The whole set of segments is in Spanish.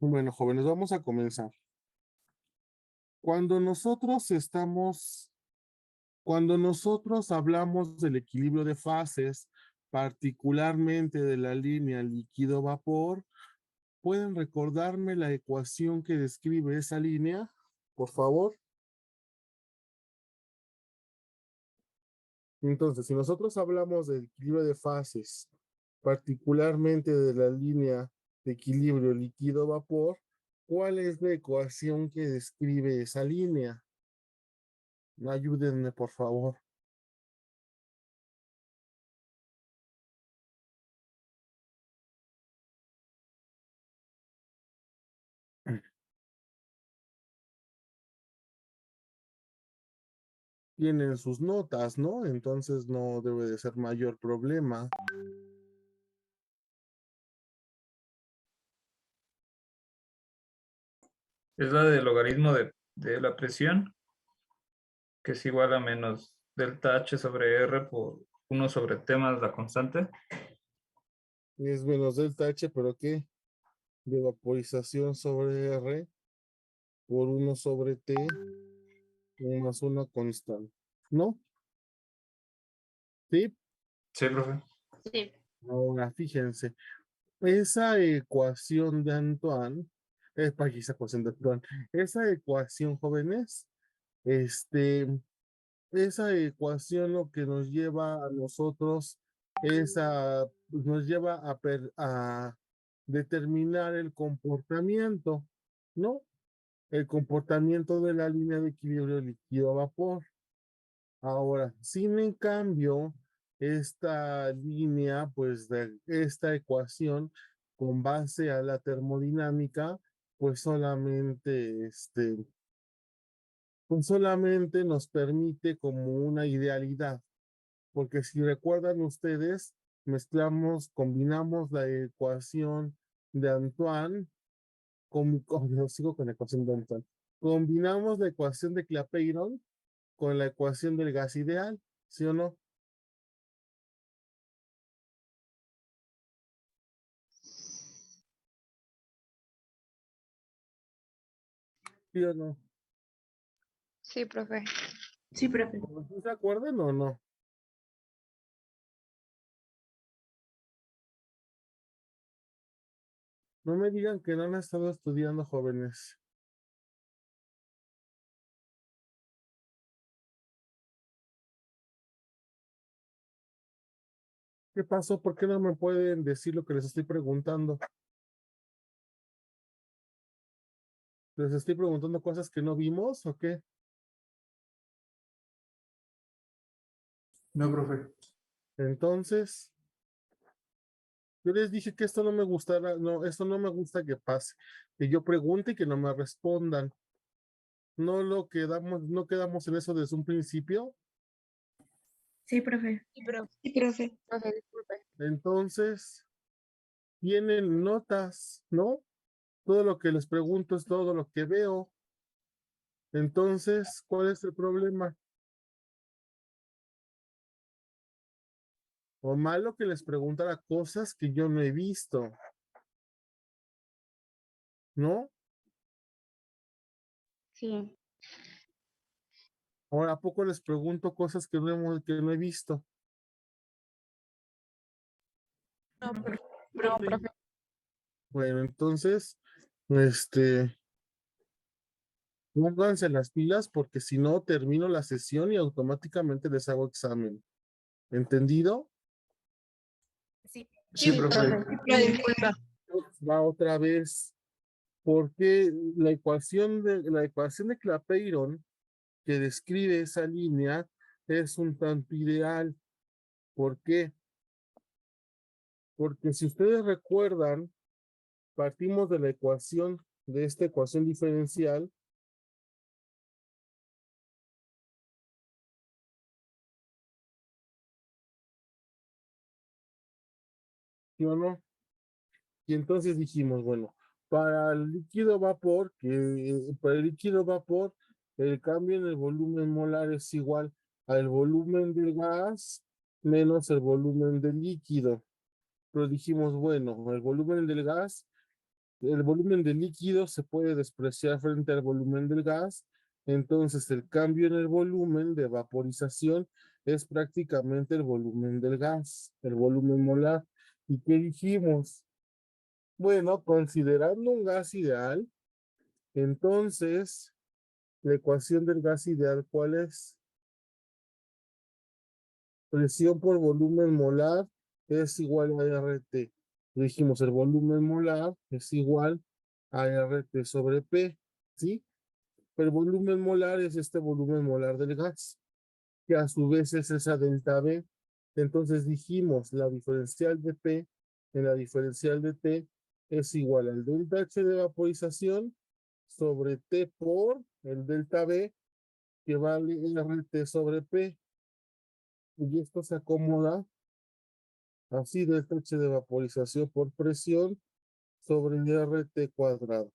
Bueno, jóvenes, vamos a comenzar. Cuando nosotros cuando nosotros hablamos del equilibrio de fases, particularmente de la línea líquido-vapor, ¿pueden recordarme la ecuación que describe esa línea, por favor? Entonces, si nosotros hablamos del equilibrio de fases, particularmente de la línea de equilibrio líquido-vapor, ¿cuál es la ecuación que describe esa línea? Ayúdenme, por favor. Tienen sus notas, ¿no? Entonces no debe de ser mayor problema. Es la del logaritmo de la presión, que es igual a menos delta H sobre R por 1 sobre T más la constante. Es menos delta H, pero ¿qué? De vaporización sobre R por 1 sobre T más una constante. ¿No? ¿Sí? Sí, profe. Sí. Ahora, fíjense. Esa ecuación de Antoine, para esa ecuación de Antoine, esa ecuación, jóvenes, este, esa ecuación lo que nos lleva a nosotros nos lleva a determinar el comportamiento, ¿no? El comportamiento de la línea de equilibrio líquido-vapor. Ahora, sin en cambio, esta línea, pues de esta ecuación, con base a la termodinámica, pues solamente nos permite como una idealidad, porque si recuerdan ustedes, combinamos la ecuación de Antoine, sigo con la ecuación de Antoine, combinamos la ecuación de Clapeyron con la ecuación del gas ideal, ¿sí o no? ¿Sí o no? Sí, profe. Sí, profe. ¿Sí se acuerdan o no? No me digan que no han estado estudiando, jóvenes. ¿Qué pasó? ¿Por qué no me pueden decir lo que les estoy preguntando? ¿Les estoy preguntando cosas que no vimos o qué? No, profe. Entonces, yo les dije que esto no me gustara, no, esto no me gusta que pase, que yo pregunte y que no me respondan. No quedamos en eso desde un principio. Sí, profe. Sí, profe. Sí, profe. Profe, disculpe. Entonces, tienen notas, ¿no? Todo lo que les pregunto es todo lo que veo. Entonces, ¿cuál es el problema? O malo que les preguntara cosas que yo no he visto, ¿no? Sí. Ahora, ¿a poco les pregunto cosas que no he visto? No, No, profe. Bueno, entonces, este, pónganse las pilas porque si no termino la sesión y automáticamente les hago examen. ¿Entendido? Sí. Sí, profe. Disculpa. Va otra vez, porque la ecuación de Clapeyron que describe esa línea es un tanto ideal. ¿Por qué? Porque si ustedes recuerdan, partimos de la ecuación, de esta ecuación diferencial, ¿sí o no? Y entonces dijimos, bueno, para el líquido vapor, el cambio en el volumen molar es igual al volumen del gas menos el volumen del líquido. Pero dijimos, bueno, el volumen del gas el volumen del líquido se puede despreciar frente al volumen del gas, entonces el cambio en el volumen de vaporización es prácticamente el volumen del gas, el volumen molar. ¿Y qué dijimos? Bueno, considerando un gas ideal, entonces la ecuación del gas ideal, ¿cuál es? Presión por volumen molar es igual a RT. Dijimos, el volumen molar es igual a RT sobre P, ¿sí? Pero el volumen molar es este volumen molar del gas, que a su vez es esa delta B. Entonces dijimos, la diferencial de P en la diferencial de T es igual al delta H de vaporización sobre T por el delta B, que vale RT sobre P. Y esto se acomoda así, delta H de vaporización por presión sobre RT cuadrado.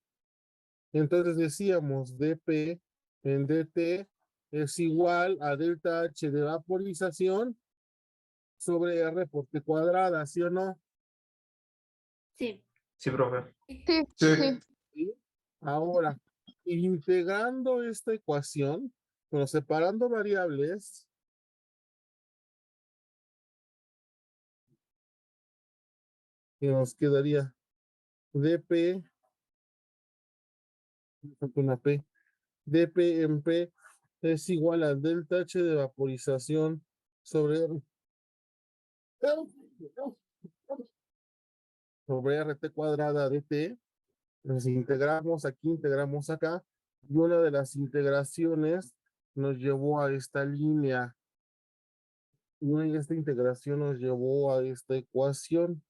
Entonces decíamos dP en dt es igual a delta H de vaporización sobre R por T cuadrada, ¿sí o no? Sí. Sí, profe. Sí, Sí. sí. ¿Sí? Ahora, integrando esta ecuación, pero separando variables, que nos quedaría dP, una P, dP en P es igual a delta H de vaporización sobre R. Sobre RT cuadrada de T, nos integramos aquí, integramos acá, y una de las integraciones nos llevó a esta línea, y esta integración nos llevó a esta ecuación.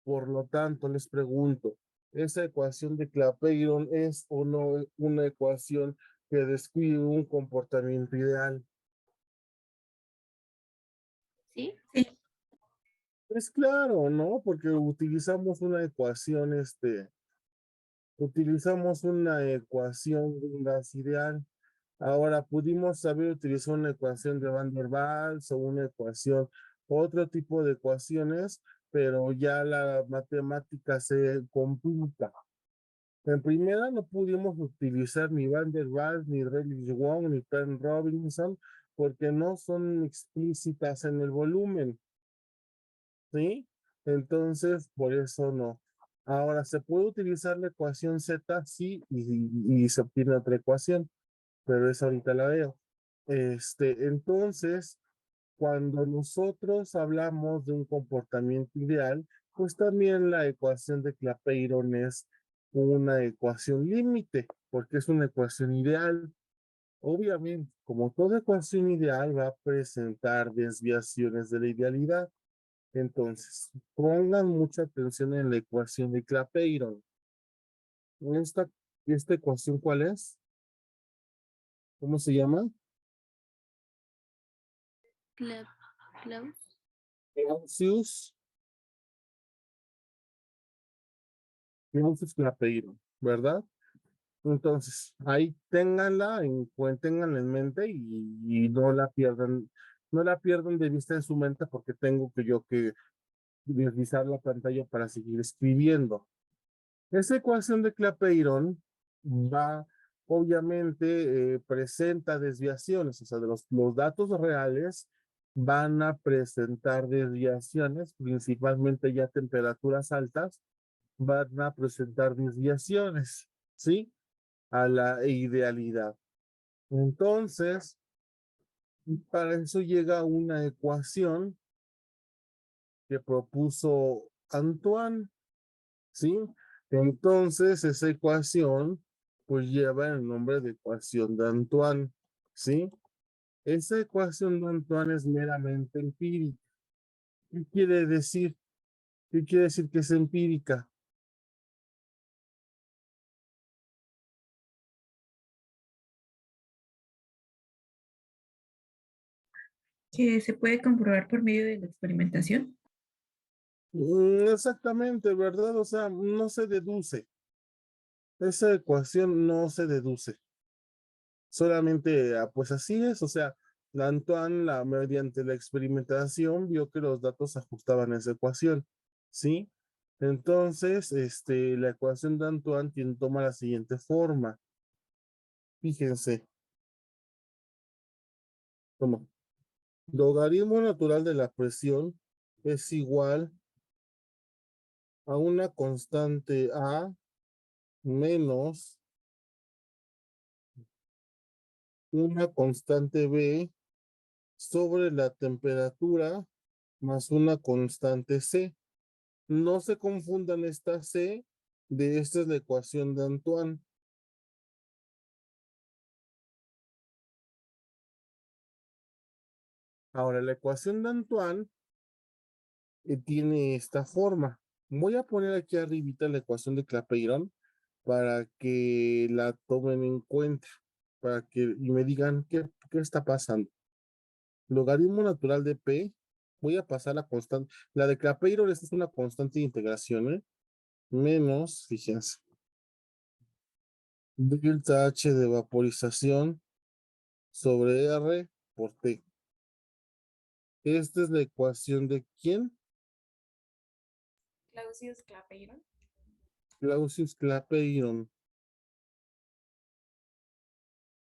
Por lo tanto, les pregunto, ¿esa ecuación de Clapeyron es o no una ecuación que describe un comportamiento ideal? Sí. Sí. Pues claro, ¿no? Porque utilizamos una ecuación de un gas ideal. Ahora pudimos haber utilizado una ecuación de Van der Waals o una ecuación, otro tipo de ecuaciones, pero ya la matemática se complica. En primera no pudimos utilizar ni Van der Waals, ni Rayleigh-Wong, ni Penn Robinson, porque no son explícitas en el volumen, ¿sí? Entonces, por eso no. Ahora, ¿se puede utilizar la ecuación Z? Sí, y se obtiene otra ecuación, pero esa ahorita la veo. Entonces, cuando nosotros hablamos de un comportamiento ideal, pues también la ecuación de Clapeyron es una ecuación límite, porque es una ecuación ideal. Obviamente, como toda ecuación ideal va a presentar desviaciones de la idealidad. Entonces, pongan mucha atención en la ecuación de Clapeyron. Esta, esta ecuación, ¿cuál es? ¿Cómo se llama? Klaus. Clapeyron, ¿verdad? Entonces, ahí ténganla en mente y no la pierdan de vista en su mente porque tengo que deslizar la pantalla para seguir escribiendo. Esa ecuación de Clapeyron va, obviamente, presenta desviaciones, o sea, de los datos reales van a presentar desviaciones, principalmente ya temperaturas altas, van a presentar desviaciones, ¿sí? A la idealidad. Entonces, para eso llega una ecuación que propuso Antoine, ¿sí? Entonces, esa ecuación, pues lleva el nombre de ecuación de Antoine, ¿sí? Esa ecuación de Antoine es meramente empírica. ¿Qué quiere decir? ¿Qué quiere decir que es empírica? Que se puede comprobar por medio de la experimentación. Exactamente, ¿verdad? O sea, no se deduce. Esa ecuación no se deduce. Solamente, pues así es, o sea, mediante la experimentación, vio que los datos se ajustaban a esa ecuación, ¿sí? Entonces, la ecuación de Antoine toma la siguiente forma. Fíjense, como logaritmo natural de la presión es igual a una constante A menos una constante B sobre la temperatura más una constante C. No se confundan esta C de esta es la ecuación de Antoine. Ahora, la ecuación de Antoine tiene esta forma. Voy a poner aquí arribita la ecuación de Clapeyron para que la tomen en cuenta, para que y me digan qué está pasando. Logaritmo natural de P, voy a pasar la constante, la de Clapeyron, esta es una constante de integración, ¿eh? Menos, fíjense, delta H de vaporización sobre R por T. Esta es la ecuación de ¿quién? Clausius-Clapeyron. Clausius-Clapeyron.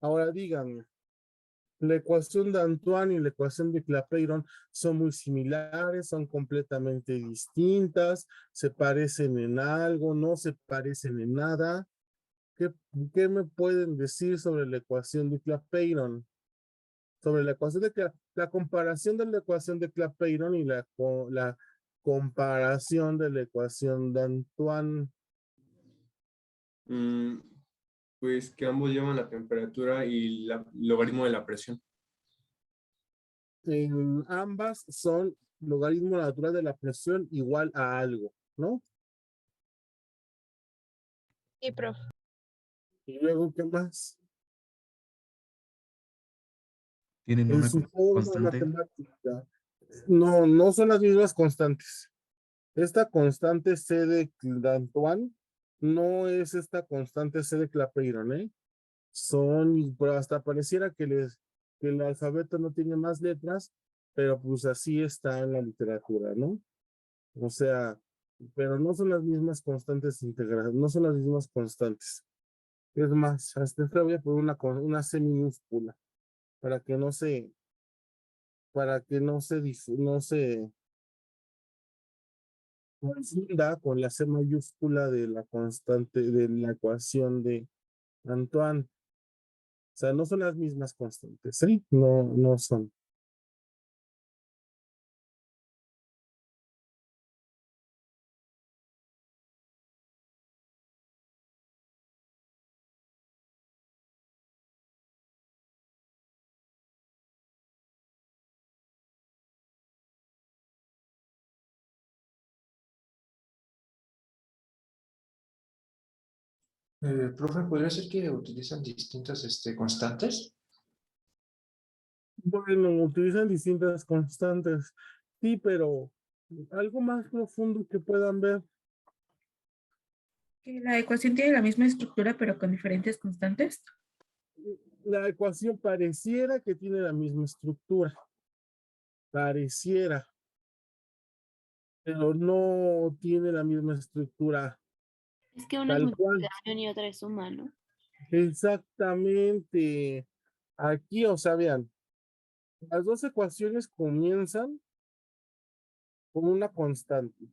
Ahora díganme, la ecuación de Antoine y la ecuación de Clapeyron son muy similares, son completamente distintas, se parecen en algo, no se parecen en nada. ¿Qué me pueden decir sobre la ecuación de Clapeyron? Sobre la ecuación de la comparación de la ecuación de Clapeyron y la comparación de la ecuación de Antoine. Pues que ambos llevan la temperatura y el logaritmo de la presión. En ambas son logaritmo natural de la presión igual a algo, ¿no? Sí, profe. Y luego, ¿qué más? Tienen En una su forma constante. matemática. No, no son las mismas constantes. Esta constante C de Antoine no es esta constante C de Clapeyron, ¿eh? Pero hasta pareciera que el alfabeto no tiene más letras, pero pues así está en la literatura, ¿no? O sea, pero no son las mismas constantes integrales, no son las mismas constantes. Es más, hasta esta voy a poner una C minúscula para que no se, no se confunda con la C mayúscula de la constante de la ecuación de Antoine. O sea, no son las mismas constantes, ¿sí? No, no son. Profe, ¿podría ser que utilizan distintas constantes? Bueno, utilizan distintas constantes, sí, pero algo más profundo que puedan ver. Que la ecuación tiene la misma estructura, pero con diferentes constantes. La ecuación pareciera que tiene la misma estructura, pareciera, pero no tiene la misma estructura Es que una es tal cual. multiplicación y otra es suma, ¿no? Exactamente. Aquí, o sea, vean, las dos ecuaciones comienzan con una constante.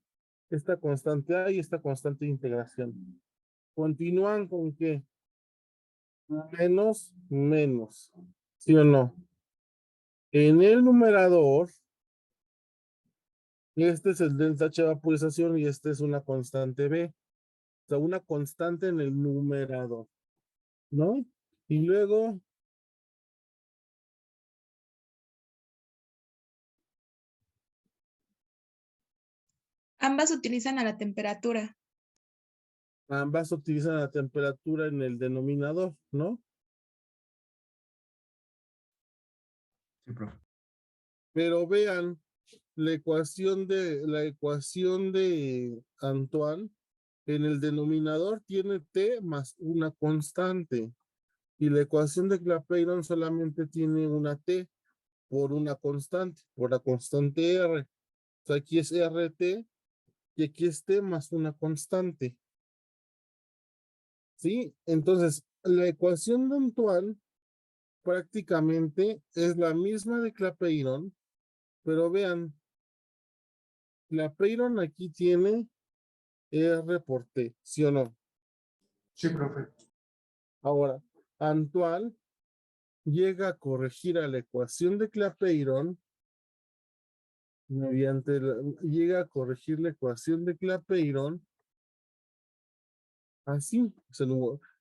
Esta constante A y esta constante de integración. Continúan con qué? Menos, menos. ¿Sí o no? En el numerador, este es el delta H de vaporización y este es una constante B. O sea, una constante en el numerador, ¿no? Y luego, Ambas utilizan a la temperatura. ambas utilizan la temperatura en el denominador, ¿no? Sí, profe. Pero vean, la ecuación de Antoine en el denominador tiene T más una constante. Y la ecuación de Clapeyron solamente tiene una T por una constante, por la constante R. O sea, aquí es RT y aquí esté más una constante. ¿Sí? Entonces, la ecuación de Antoine prácticamente es la misma de Clapeyron, pero vean, Clapeyron aquí tiene R por T, ¿sí o no? Sí, profe. Ahora, Antoine llega a corregir a la ecuación de Clapeyron llega a corregir la ecuación de Clapeyron así,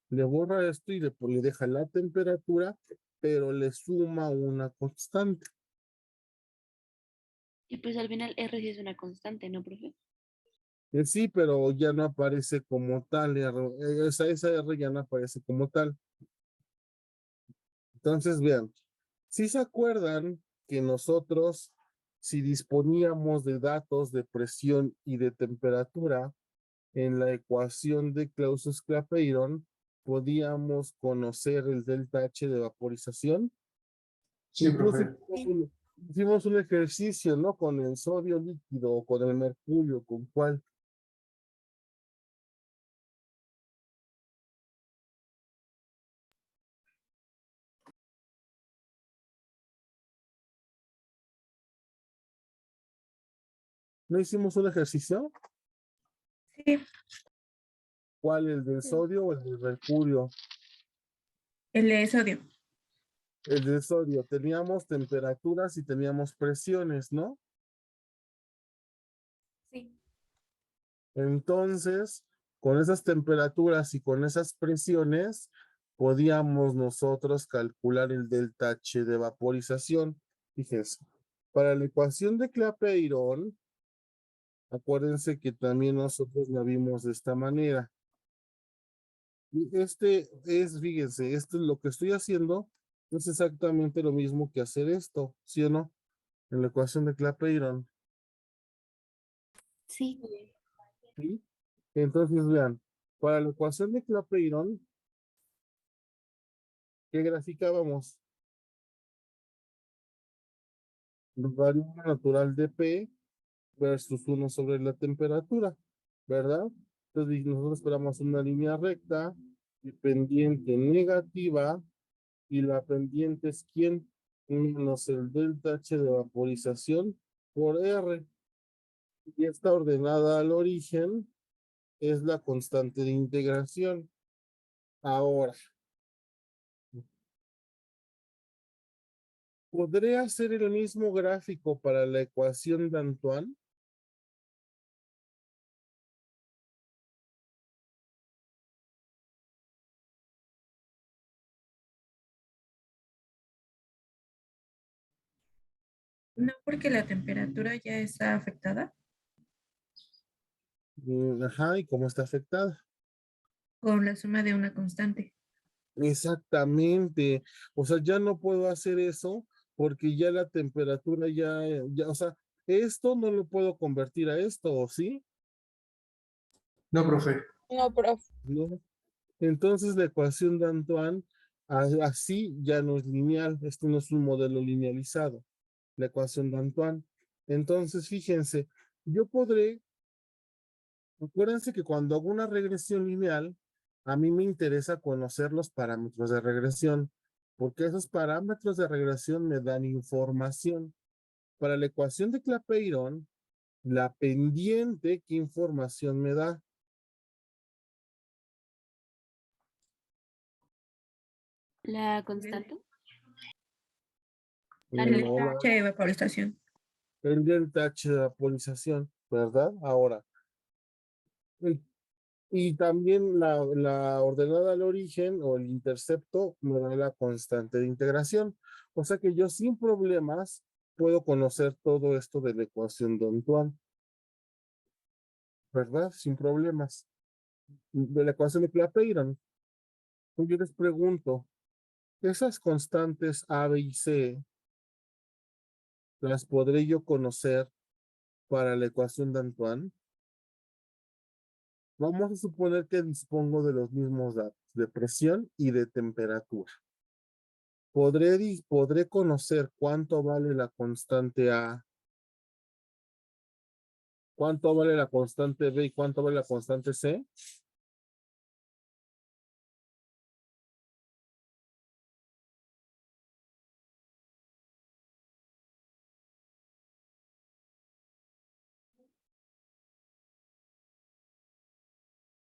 le borra esto y le deja la temperatura, pero le suma una constante. Y pues al final R sí es una constante, ¿no, profe? Sí, pero ya no aparece como tal, esa R ya no aparece como tal. Entonces, vean, si se acuerdan que nosotros, si disponíamos de datos de presión y de temperatura en la ecuación de Clausius-Clapeyron, podíamos conocer el delta H de vaporización. Sí, Incluso profe. hicimos un ejercicio, ¿no? Con el sodio líquido o con el mercurio, ¿con cuál? ¿No hicimos un ejercicio? Sí, ¿Cuál? ¿El del Sí. sodio o el del mercurio? el de sodio. El del sodio. Teníamos temperaturas y teníamos presiones, ¿no? Sí. Entonces, con esas temperaturas y con esas presiones, podíamos nosotros calcular el delta H de vaporización. Fíjense, para la ecuación de Clapeyron, acuérdense que también nosotros la vimos de esta manera. Y fíjense, esto es lo que estoy haciendo, es exactamente lo mismo que hacer esto, ¿sí o no? En la ecuación de Clapeyron, Sí. ¿sí? Entonces, vean, para la ecuación de Clapeyron, ¿qué graficábamos? Variable natural de P versus 1 sobre la temperatura, ¿verdad? Entonces, nosotros esperamos una línea recta y pendiente negativa, y la pendiente es ¿quién? Menos el delta H de vaporización por R. Y esta ordenada al origen es la constante de integración. Ahora, ¿podré hacer el mismo gráfico para la ecuación de Antoine? No porque la temperatura ya está afectada Ajá, ¿y cómo está afectada? con la suma de una constante. Exactamente. O sea, ya no puedo hacer eso porque ya la temperatura o sea, esto no lo puedo convertir a esto, ¿o sí? No, profe. No, profe. ¿No? Entonces la ecuación de Antoine así ya no es lineal, esto no es un modelo linealizado, la ecuación de Antoine. Entonces, fíjense, yo podré, acuérdense que cuando hago una regresión lineal, a mí me interesa conocer los parámetros de regresión, porque esos parámetros de regresión me dan información. Para la ecuación de Clapeyron, la pendiente, ¿qué información me da? La constante. El No, delta H de vaporización. el delta H de vaporización, ¿verdad? Ahora, y, y también la ordenada al origen o el intercepto me da la constante de integración. O sea que yo sin problemas puedo conocer todo esto de la ecuación de Antoine, ¿verdad? Sin problemas. De la ecuación de Clapeyron. Yo les pregunto, esas constantes A, B y C, ¿las podré yo conocer para la ecuación de Antoine? Vamos a suponer que dispongo de los mismos datos de presión y de temperatura. ¿Podré conocer cuánto vale la constante A ¿Cuánto vale la constante B y cuánto vale la constante C?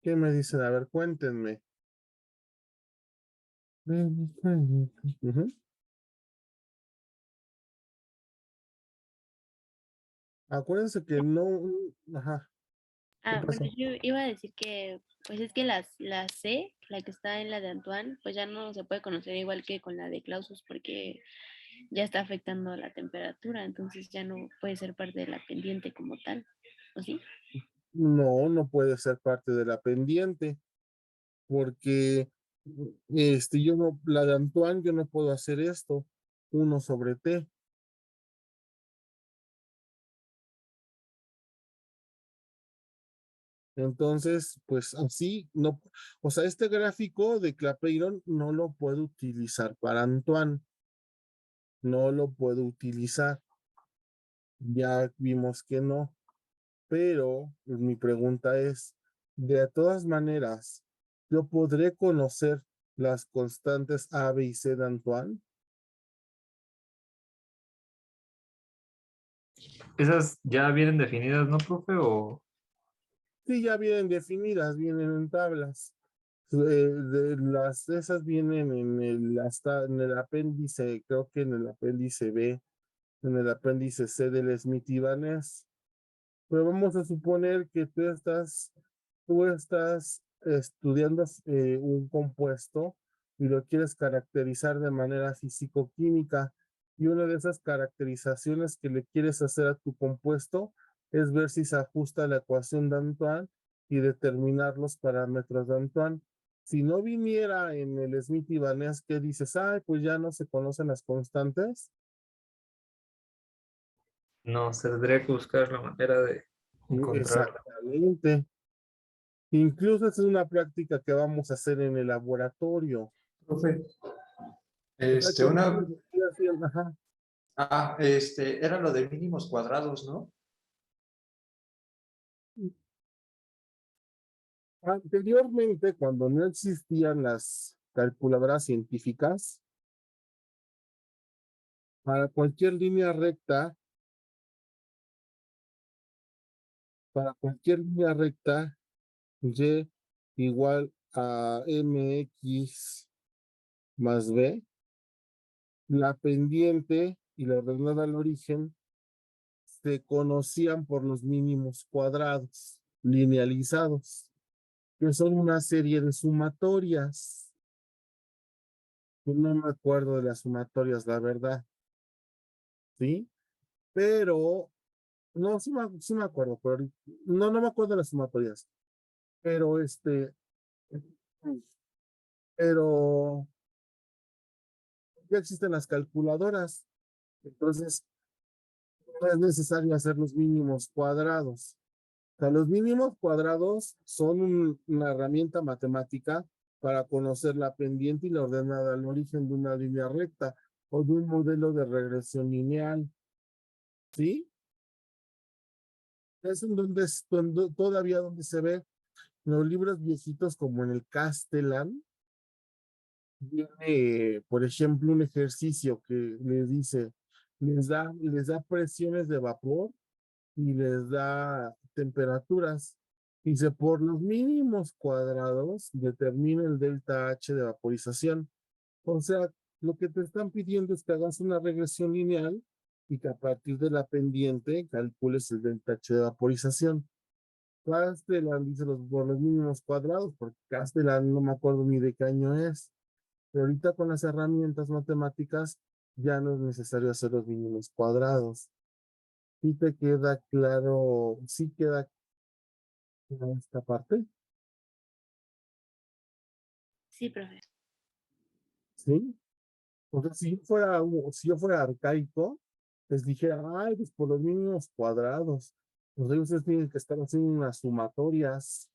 ¿Qué me dicen? A ver, cuéntenme. Ujú. Acuérdense que no. Ajá. ¿Qué Bueno, pasó? yo iba a decir que, pues es que la C, la que está en la de Antoine, pues ya no se puede conocer igual que con la de Clausus porque ya está afectando la temperatura, entonces ya no puede ser parte de la pendiente como tal, ¿o sí? No, no puede ser parte de la pendiente, porque yo no, la de Antoine, yo no puedo hacer esto, 1/T. Entonces, pues así, no, o sea, este gráfico de Clapeyron no lo puedo utilizar para Antoine, no lo puedo utilizar. Ya vimos que no, pero pues, mi pregunta es, de todas maneras, ¿yo podré conocer las constantes A, B y C de Antoine? Esas ya vienen definidas, ¿no, profe? O Sí, ya vienen definidas, vienen en tablas. Esas vienen hasta en el apéndice, creo que en el apéndice B, en el apéndice C del Smith Ibanez. Pero vamos a suponer que tú estás estudiando un compuesto y lo quieres caracterizar de manera físico-química. Y una de esas caracterizaciones que le quieres hacer a tu compuesto es ver si se ajusta a la ecuación de Antoine y determinar los parámetros de Antoine. Si no viniera en el Smith Ibanez, ¿qué dices? Ay, pues ya no se conocen las constantes. no, se tendría que buscar la manera de encontrarla. Exactamente. Incluso esa es una práctica que vamos a hacer en el laboratorio. Profe, O sea que una, ajá. era lo de mínimos cuadrados, ¿no? Anteriormente, cuando no existían las calculadoras científicas, para cualquier línea recta, y igual a mx más b, la pendiente y la ordenada al origen se conocían por los mínimos cuadrados linealizados, que son una serie de sumatorias. Yo no me acuerdo de las sumatorias, la verdad, ¿sí? Pero, no, sí me acuerdo, pero no me acuerdo de las sumatorias, pero pero ya existen las calculadoras, entonces no es necesario hacer los mínimos cuadrados. O sea, los mínimos cuadrados son una herramienta matemática para conocer la pendiente y la ordenada al origen de una línea recta o de un modelo de regresión lineal, ¿sí? Es en todavía donde se ve en los libros viejitos como en el Castellan, viene, por ejemplo, un ejercicio que les dice, les da presiones de vapor y les da temperaturas. Dice, por los mínimos cuadrados determina el delta H de vaporización. O sea, lo que te están pidiendo es que hagas una regresión lineal y que a partir de la pendiente calcules el delta H de vaporización. Castellan dice por los mínimos cuadrados, porque Castellan no me acuerdo ni de qué año es. Pero ahorita con las herramientas matemáticas ya no es necesario hacer los mínimos cuadrados. ¿Sí te queda claro? ¿Sí queda clara esta parte? Sí, profe. ¿Sí? O sea, si yo fuera arcaico, les dijera, ay, pues por los mínimos cuadrados. Pues ahí ustedes tienen que estar haciendo unas sumatorias,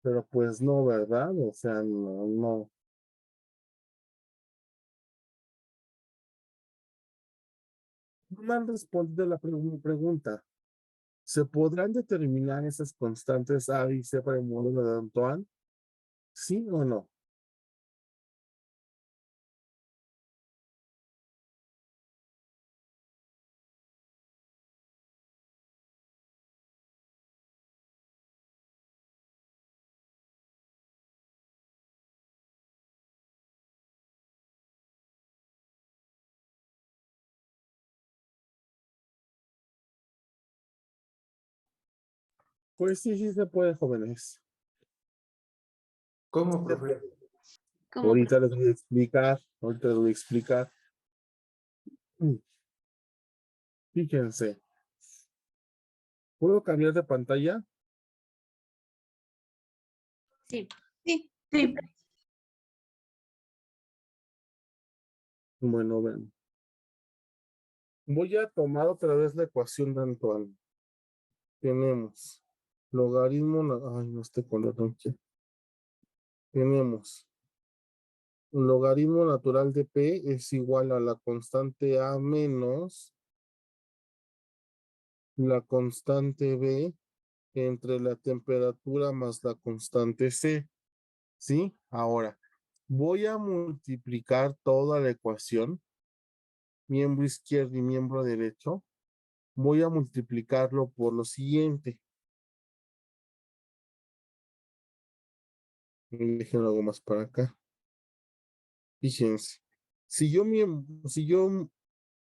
pero pues no, ¿verdad? O sea, no, no. No me han respondido mi pregunta. ¿Se podrán determinar esas constantes A y C para el modelo de Antoine? ¿Sí o no? Pues sí, sí se puede, jóvenes. ¿Cómo, profe? ¿Cómo, Ahorita profe? les voy a explicar, ahorita les voy a explicar. Mm, Fíjense, ¿puedo cambiar de pantalla? Sí. Sí, Sí, Bueno, ven. Voy a tomar otra vez la ecuación de Antoine. Tenemos logaritmo, ay, no estoy con la roncha. Tenemos logaritmo natural de P es igual a la constante A menos la constante B entre la temperatura más la constante C. ¿Sí? Ahora, voy a multiplicar toda la ecuación, miembro izquierdo y miembro derecho. Voy a multiplicarlo por lo siguiente. Déjenlo algo más para acá. Fíjense. Si yo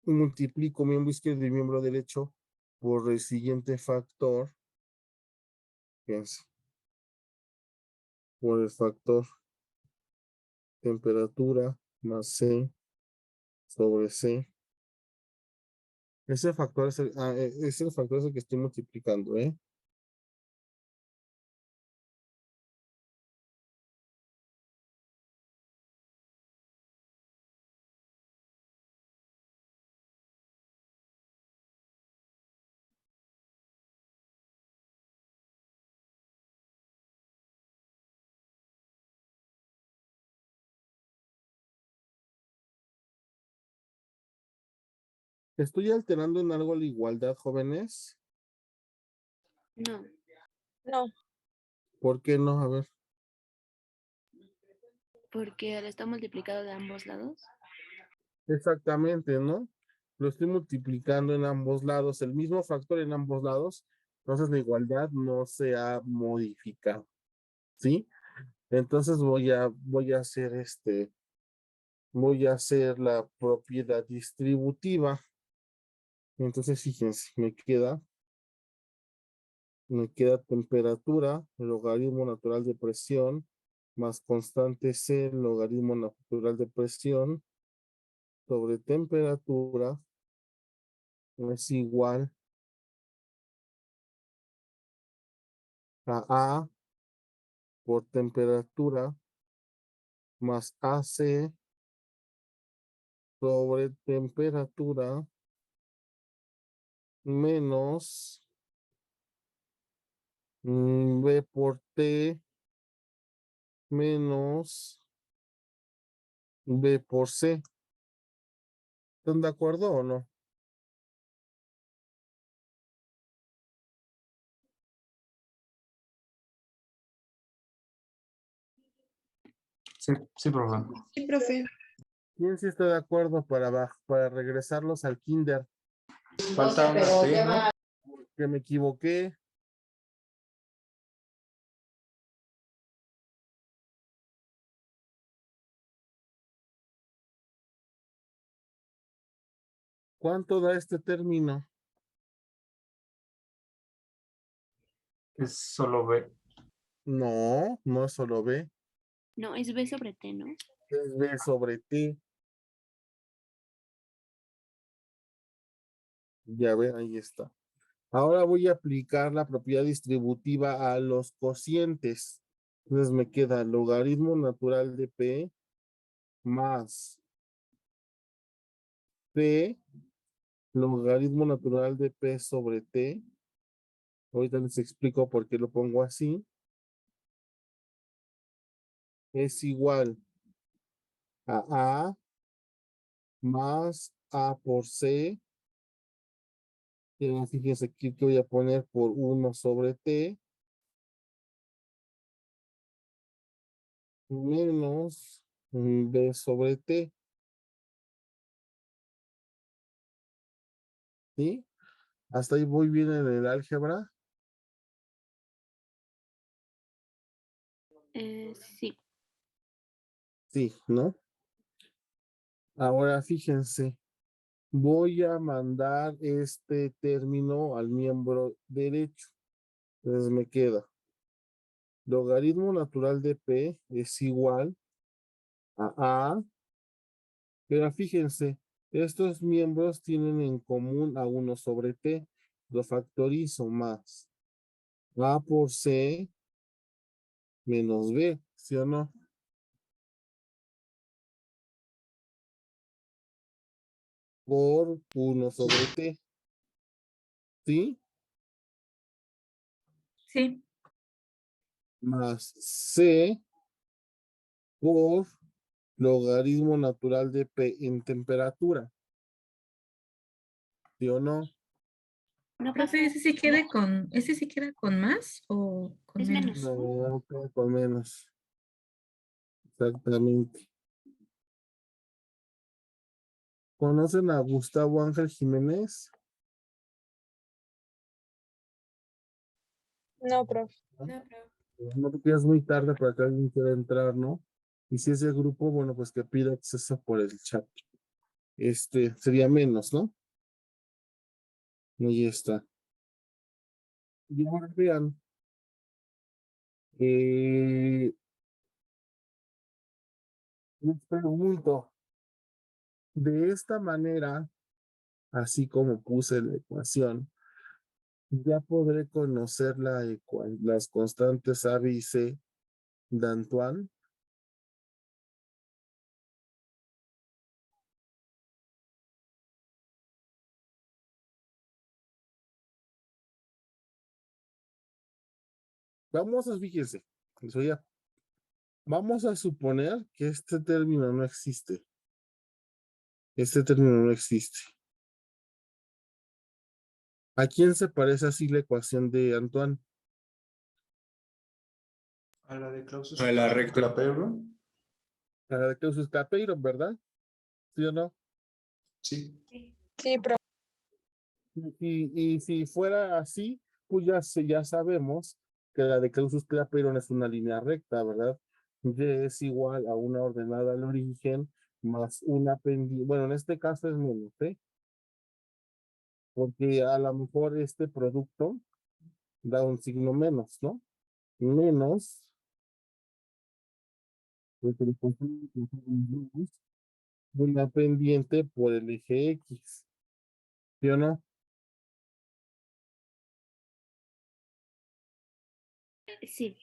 multiplico miembro izquierdo y miembro derecho por el siguiente factor, fíjense, por el factor temperatura más C sobre C. Ese factor ese factor es el que estoy multiplicando, ¿eh? ¿Estoy alterando en algo la igualdad, jóvenes? No. No. ¿Por qué no? A ver. Porque al estar multiplicado de ambos lados. Exactamente, ¿no? Lo estoy multiplicando en ambos lados, el mismo factor en ambos lados, entonces la igualdad no se ha modificado, ¿sí? Entonces voy a hacer la propiedad distributiva. Entonces, fíjense, me queda temperatura, logaritmo natural de presión, más constante C, logaritmo natural de presión, sobre temperatura, es igual a A por temperatura más AC sobre temperatura menos B por T menos B por C. ¿Están de acuerdo o no? Sí, sí, profe. sí, profe. ¿Quién sí está de acuerdo para regresarlos al kinder? Falta una T, ¿no? Que me equivoqué. ¿Cuánto da este término? Es solo B. No, no es solo B, No, es B sobre T, ¿no? es B sobre T. Ya ven, ahí está. Ahora voy a aplicar la propiedad distributiva a los cocientes. Entonces me queda logaritmo natural de P más P, logaritmo natural de P sobre T. Ahorita les explico por qué lo pongo así. Es igual a A más A por C Fíjense aquí que voy a poner por 1 sobre t menos b sobre t, ¿sí? Hasta ahí voy bien en el álgebra. Sí. Sí, ¿no? Ahora fíjense, voy a mandar este término al miembro derecho. Entonces me queda logaritmo natural de p es igual a, pero fíjense, estos miembros tienen en común a 1 sobre t. Lo factorizo más a por c menos b, ¿sí o no? Por 1 sobre t, ¿sí? Sí, Más c por logaritmo natural de p en temperatura, ¿sí o no? No pasa. profe, ¿ese sí queda con más o con Es menos. menos? No, con menos. Exactamente. ¿Conocen a Gustavo Ángel Jiménez? No, profe. No, porque ya es muy tarde para que alguien quiera entrar, ¿no? Y si es el grupo, bueno, pues que pida acceso por el chat. Sería menos, ¿no? Ahí está. Y ahora vean, les pregunto, de esta manera, así como puse la ecuación, ya podré conocer las constantes A, B y C de Antoine. Fíjense, vamos a suponer que este término no existe. Este término no existe. ¿A quién se parece así la ecuación de Antoine? A la de Clausus A la recta. Clapeyron. A la de Clausius Clapeyron, ¿verdad? ¿Sí o no? Sí. Sí, profe. Y si fuera así, pues ya sabemos que la de Clausius Clapeyron es una línea recta, ¿verdad? Y es igual a una ordenada al origen más una pendiente. Bueno, en este caso es menos, ¿eh? Porque a lo mejor este producto da un signo menos, ¿no? Menos, porque le ponemos menos una pendiente por el eje X, ¿sí o no? Sí.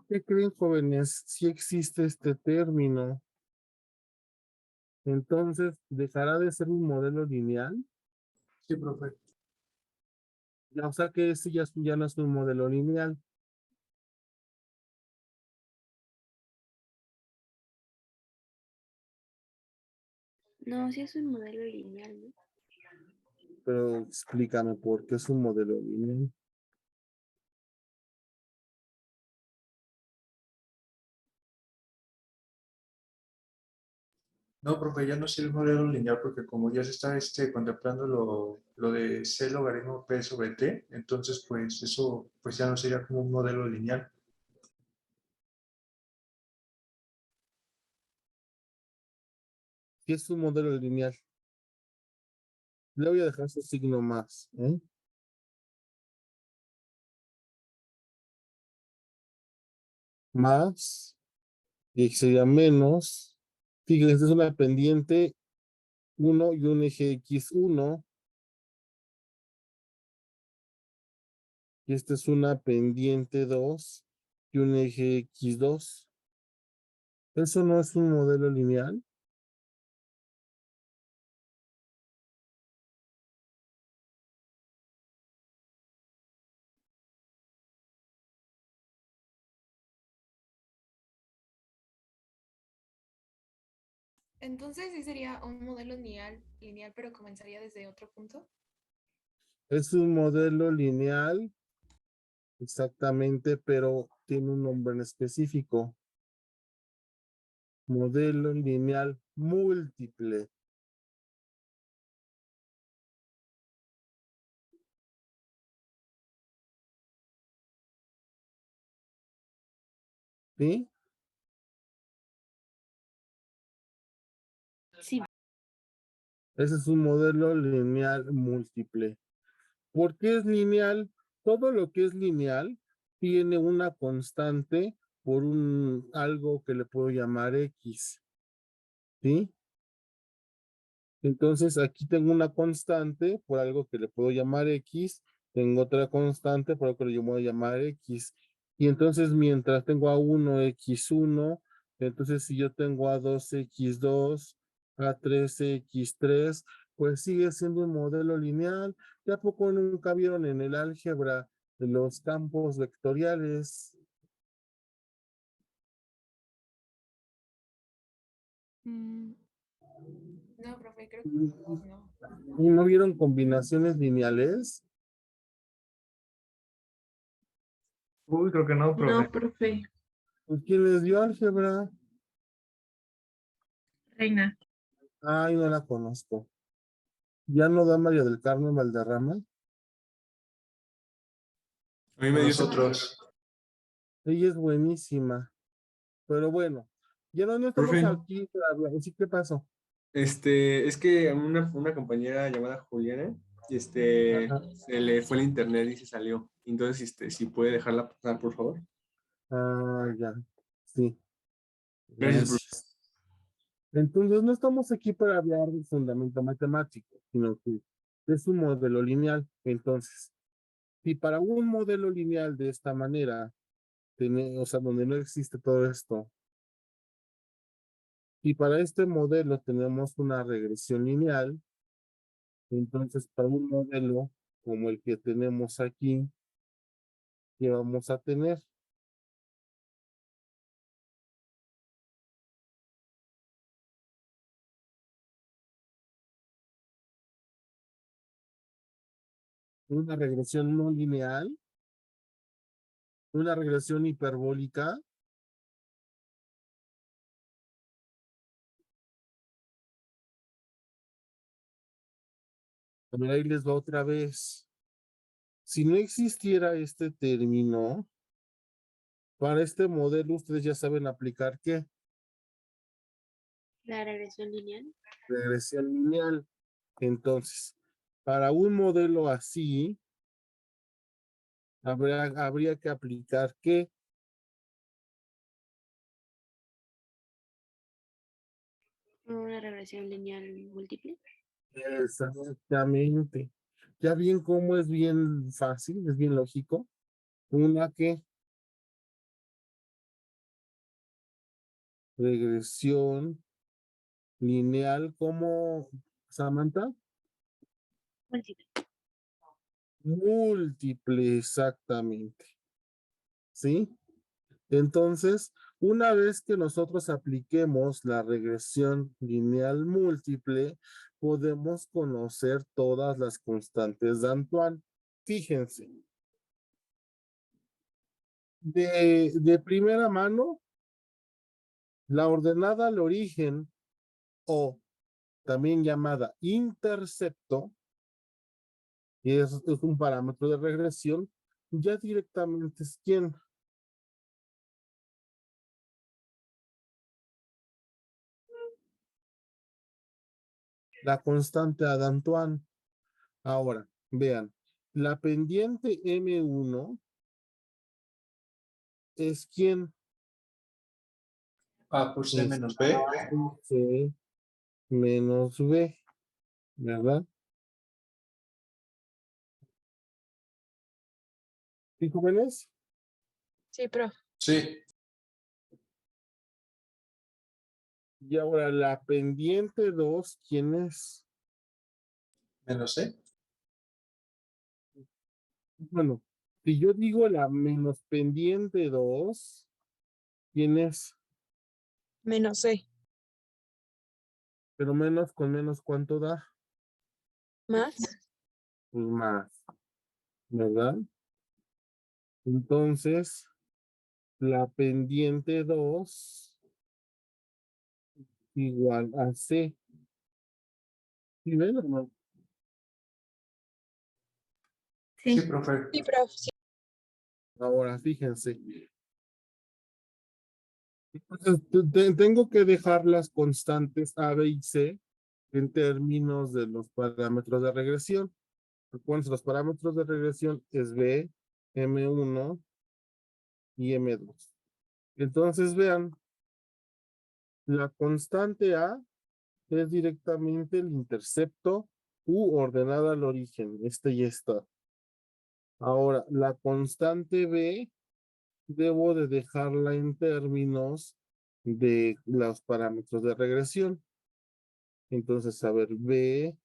¿Qué creen, jóvenes? Si existe este término, entonces dejará de ser un modelo lineal. Sí, profe. O sea que ese ya no es un modelo lineal, No, sí es un modelo lineal, ¿no? pero explícame por qué es un modelo lineal. No, profe, ya no sirve el modelo lineal porque como ya se está contemplando lo de C logaritmo P sobre T, entonces pues eso pues ya no sería como un modelo lineal. Si es un modelo lineal, le voy a dejar ese signo más, ¿eh? Más, y sería menos. Fíjense, esta es una pendiente 1 y un eje X1, y esta es una pendiente 2 y un eje X2. ¿Eso no es un modelo lineal? Entonces sí sería un modelo lineal, pero comenzaría desde otro punto. Es un modelo lineal, exactamente, pero tiene un nombre en específico. Modelo lineal múltiple. ¿Sí? Sí, Ese es un modelo lineal múltiple. ¿Por qué es lineal? Todo lo que es lineal tiene una constante por un algo que le puedo llamar X. ¿Sí? Entonces aquí tengo una constante por algo que le puedo llamar X, tengo otra constante por algo que le voy a llamar X. Y entonces mientras tengo a 1 X1, entonces si yo tengo a 2 X2, a 3 X3, pues sigue siendo un modelo lineal. ¿Ya poco nunca vieron en el álgebra los campos vectoriales? Mm, no, profe, creo que ¿Y no. no vieron combinaciones lineales? Uy, creo que no, profe. No, profe. Pues ¿quién les dio álgebra? Reina. Ay, no la conozco. ¿Ya no da María del Carmen Valderrama? A mí A me dio ese nosotros. Ella es buenísima. Pero bueno, ya no estamos profe. aquí para hablar. ¿Sí qué pasó? Es que una compañera llamada Juliana, Ajá. se le fue el internet y se salió. Entonces, si puede dejarla pasar, por favor. Ah, ya. Sí, Gracias, profe. gracias. Entonces, no estamos aquí para hablar del fundamento matemático, sino que es un modelo lineal. Entonces, si para un modelo lineal de esta manera, o sea, donde no existe todo esto, y para este modelo tenemos una regresión lineal, entonces para un modelo como el que tenemos aquí, ¿qué vamos a tener? Una regresión no lineal, una regresión hiperbólica. También ahí les va otra vez. Si no existiera este término, para este modelo ustedes ya saben aplicar ¿qué? la regresión lineal. Regresión lineal. Entonces, para un modelo así, habría que aplicar ¿qué? Una regresión lineal múltiple. Exactamente. Ya bien cómo es bien fácil, es bien lógico. Una que regresión lineal como Samantha. Múltiple. Múltiple, exactamente. ¿Sí? Entonces, una vez que nosotros apliquemos la regresión lineal múltiple, podemos conocer todas las constantes de Antoine. Fíjense, de primera mano, la ordenada al origen o también llamada intercepto, y es un parámetro de regresión, ya directamente es quién. La constante de Antoine. Ahora, vean, la pendiente M1 es quién. A por C Es menos B. C menos B, ¿verdad? ¿Sí, jóvenes? Sí, profe. Sí. Y ahora la pendiente 2, ¿quién es? Menos C. Bueno, si yo digo la menos pendiente 2, ¿quién es? Menos C. Pero menos con menos, ¿cuánto da? Más. Pues más, ¿verdad? Entonces, la pendiente 2 igual a C. ¿Sí ven o no? Sí, Sí, profe. Sí, prof. Sí. Ahora, fíjense. Entonces, tengo que dejar las constantes A, B y C en términos de los parámetros de regresión. Recuerden, los parámetros de regresión es B, M1 y M2. Entonces, vean, la constante A es directamente el intercepto U ordenada al origen. Este ya está. Ahora, la constante B debo de dejarla en términos de los parámetros de regresión. Entonces, a ver, B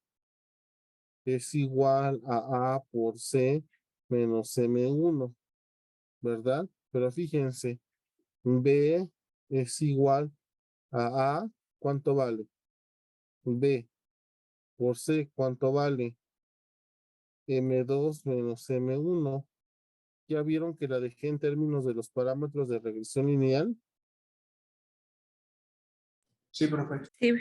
es igual a A por C menos M1, ¿verdad? Pero fíjense, B es igual a A, ¿cuánto vale? B por C, ¿cuánto vale? M2 menos M1. ¿Ya vieron que la dejé en términos de los parámetros de regresión lineal? Sí, profe. sí,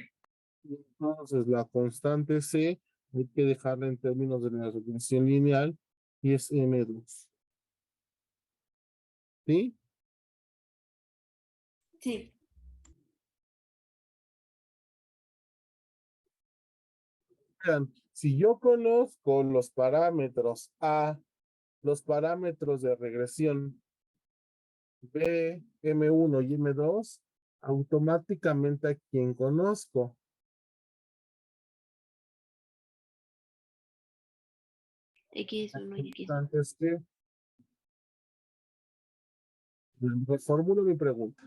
Entonces, la constante C hay que dejarla en términos de la regresión lineal y es M2. ¿Sí? Sí. Vean, si yo conozco los parámetros A, los parámetros de regresión B, M1 y M2, automáticamente a quien conozco. X1 y X2. Antes que reformulo mi pregunta.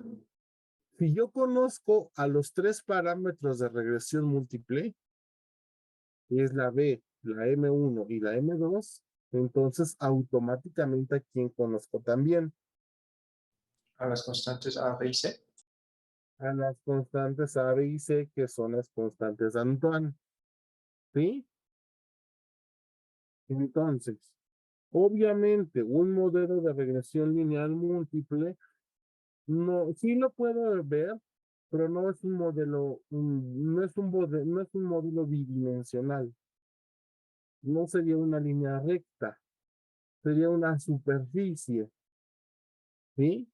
Si yo conozco a los tres parámetros de regresión múltiple, que es la B, la M1 y la M2, entonces automáticamente a quien conozco también. A las constantes A, B y C. A las constantes A, B y C, que son las constantes de Antoine. ¿Sí? Entonces, obviamente, un modelo de regresión lineal múltiple, no, sí lo puedo ver, pero no es un modelo, no es un módulo bidimensional. No sería una línea recta, sería una superficie. ¿Sí?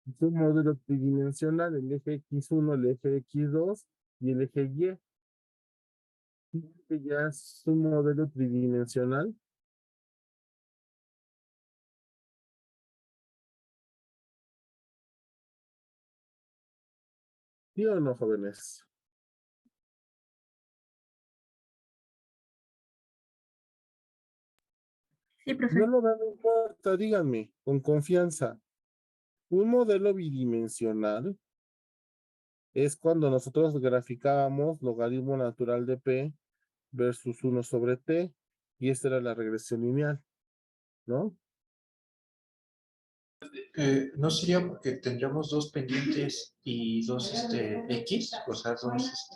Es un modelo tridimensional, el eje X1, el eje X2 y el eje Y. ¿Sí? Que ya es un modelo tridimensional. ¿Sí o no, jóvenes? sí, No profe. lo no importa, díganme, con confianza. Un modelo bidimensional es cuando nosotros graficábamos logaritmo natural de P versus 1 sobre T, y esta era la regresión lineal, ¿no? ¿No sería porque tendríamos dos pendientes y dos X? O sea, dos,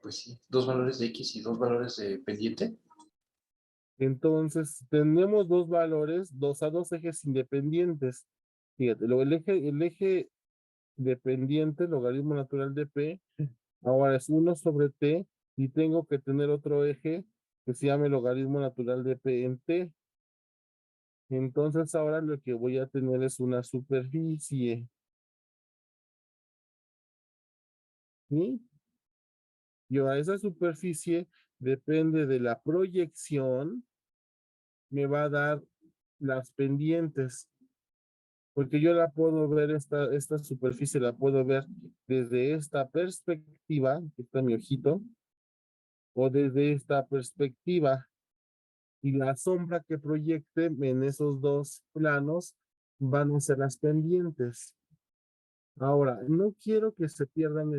pues sí, dos valores de X y dos valores de pendiente. Entonces, tenemos dos valores, dos ejes independientes. Fíjate, el eje dependiente, logaritmo natural de P, ahora es 1 sobre T, y tengo que tener otro eje que se llame logaritmo natural de P en T. Entonces, ahora lo que voy a tener es una superficie. ¿Sí? Y ahora esa superficie depende de la proyección, me va a dar las pendientes. Porque yo la puedo ver, esta superficie la puedo ver desde esta perspectiva, que está mi ojito, o desde esta perspectiva. Y la sombra que proyecte en esos dos planos van a ser las pendientes. Ahora, no quiero que se pierdan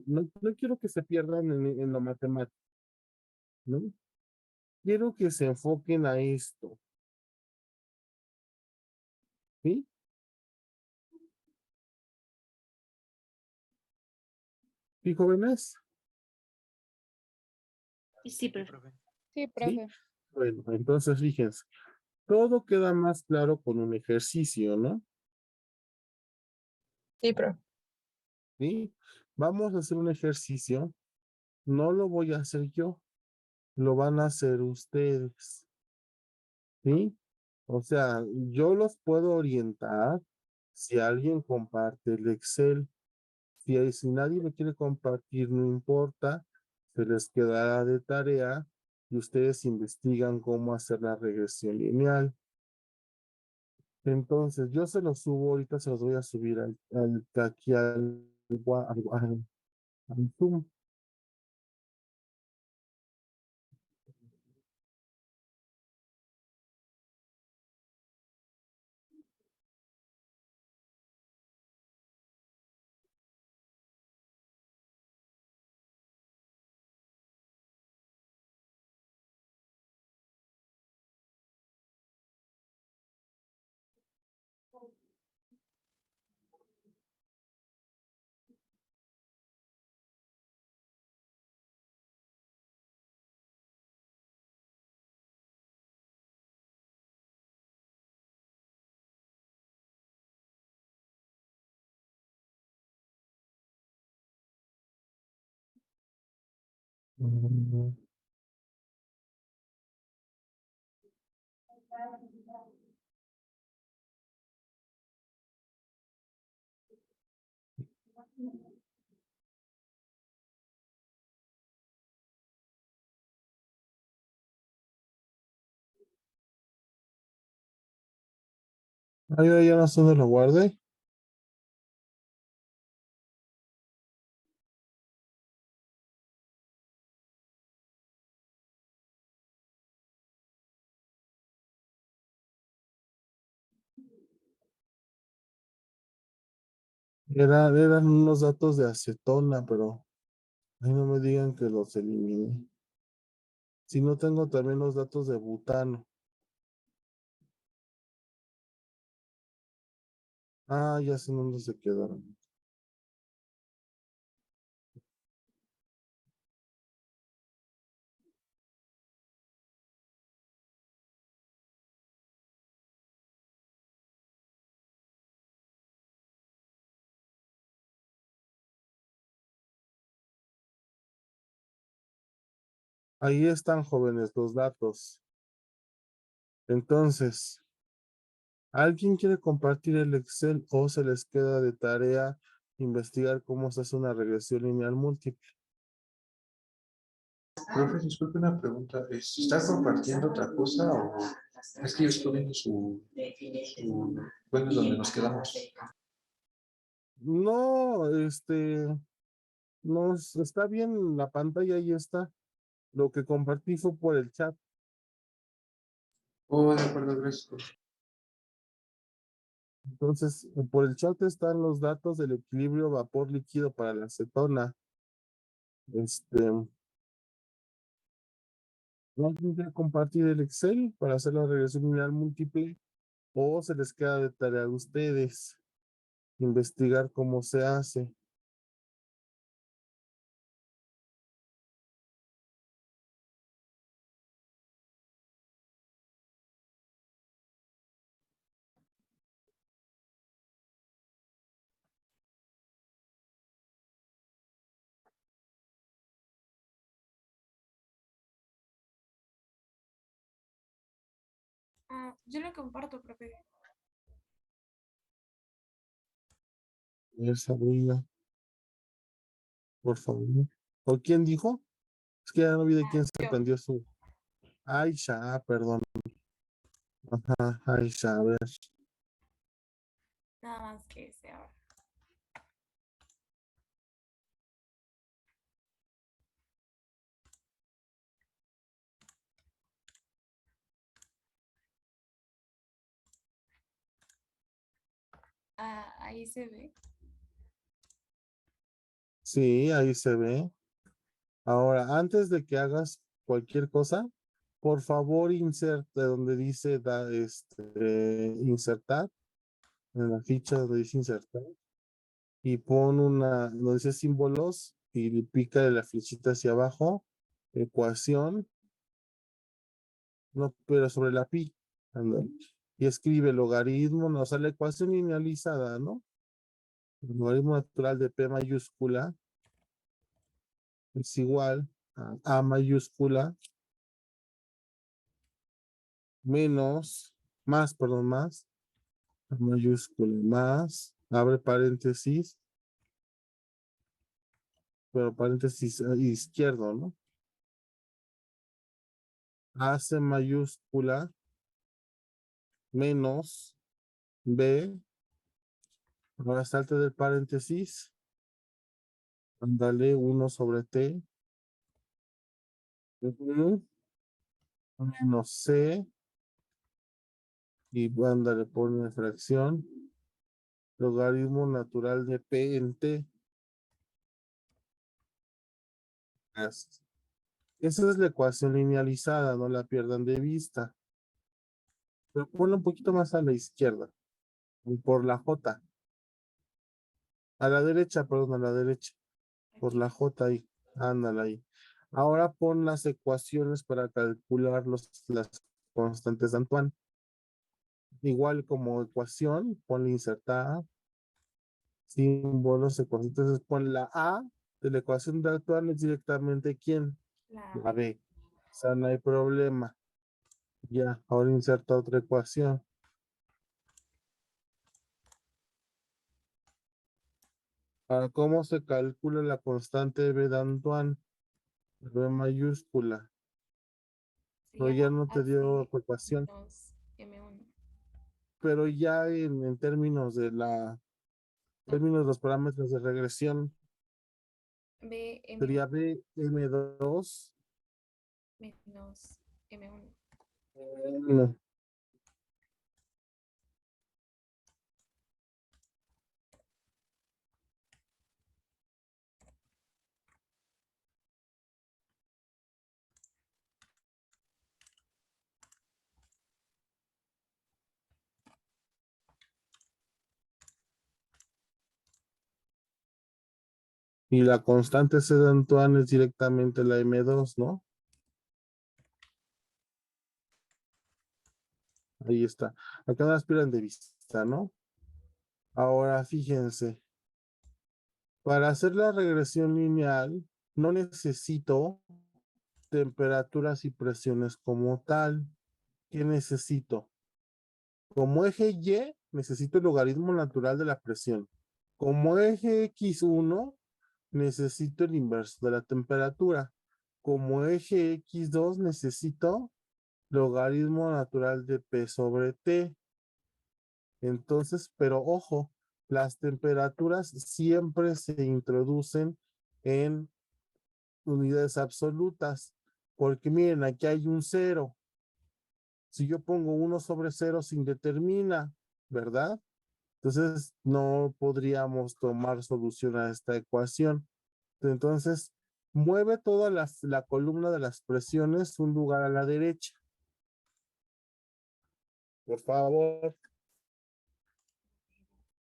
no quiero que se pierdan en lo matemático, ¿no? Quiero que se enfoquen a esto, ¿sí? ¿Sí, jóvenes? Sí, profe. Sí, ¿Sí? profe. Bueno, entonces fíjense, todo queda más claro con un ejercicio, ¿no? Sí, profe. ¿Sí? Vamos a hacer un ejercicio. No lo voy a hacer yo, lo van a hacer ustedes. ¿Sí? O sea, yo los puedo orientar si alguien comparte el Excel. Si nadie lo quiere compartir, no importa, se les quedará de tarea y ustedes investigan cómo hacer la regresión lineal. Entonces, yo se los subo, ahorita se los voy a subir aquí al Zoom. Mm, Ahí ya no sé dónde lo guardé. Eran unos datos de acetona, pero ahí no me digan que los eliminé. Si no tengo también los datos de butano. Ah, ya sé dónde se quedaron. Ahí están, jóvenes, los datos. Entonces, ¿alguien quiere compartir el Excel o se les queda de tarea investigar cómo se hace una regresión lineal múltiple? Profe, disculpe una pregunta. ¿Está compartiendo otra cosa o es que yo estoy viendo bueno, donde nos quedamos? No, está bien la pantalla, ahí está. Lo que compartí fue por el chat. Oh, de acuerdo, gracias. Entonces, por el chat están los datos del equilibrio vapor líquido para la acetona. ¿Alguien quiere compartir el Excel para hacer la regresión lineal múltiple? ¿O se les queda de tarea a ustedes investigar cómo se hace? Ah, yo lo comparto, profe. Sabrina, por favor. ¿O quién dijo? Es que ya no vi de quién se Yo. prendió su. Aisha, perdón. Ajá, Aisha, a ver. Nada más que ese ahora. Ah, ahí se ve. Sí, ahí se ve. Ahora, antes de que hagas cualquier cosa, por favor, inserte donde dice insertar, en la ficha donde dice insertar, y pon donde dice símbolos, y pica de la flechita hacia abajo, ecuación, no, pero sobre la pi, ándale, y escribe logaritmo, no, o sea, la ecuación linealizada, ¿no? El logaritmo natural de P mayúscula es igual a mayúscula menos, más, A mayúscula, más, abre paréntesis, pero paréntesis izquierdo, ¿no? AC mayúscula menos B, ahora salte del paréntesis, ándale 1 sobre T, menos C, y ándale, pone fracción, logaritmo natural de P en T. Esa es la ecuación linealizada, no la pierdan de vista. Pero ponlo un poquito más a la izquierda, por la J. A la derecha, perdón, a la derecha. Por la J ahí. Ándale ahí. Ahora pon las ecuaciones para calcular las constantes de Antoine. Igual como ecuación, ponle insertada. Símbolos, ecuaciones. Entonces pon la A de la ecuación de Antoine es directamente ¿quién? La B. O sea, no hay problema. Ya, ahora inserta otra ecuación. Ahora, ¿cómo se calcula la constante B de Antoine? B mayúscula. Pero ya no te dio ecuación. M1. Pero ya en términos de términos de los parámetros de regresión, BM sería BM2 menos M1. no, y la constante C de Antoine es directamente la M2, ¿no? Ahí está. Acá no las pierdan de vista, ¿no? Ahora fíjense, para hacer la regresión lineal no necesito temperaturas y presiones como tal. ¿Qué necesito? Como eje Y, necesito el logaritmo natural de la presión. Como eje X1, necesito el inverso de la temperatura. Como eje X2, necesito logaritmo natural de P sobre T. Entonces, pero ojo, las temperaturas siempre se introducen en unidades absolutas, porque miren, aquí hay un 0. Si yo pongo 1 sobre 0 se indetermina, ¿verdad? Entonces no podríamos tomar solución a esta ecuación. Entonces, mueve toda la columna de las presiones un lugar a la derecha. Por favor.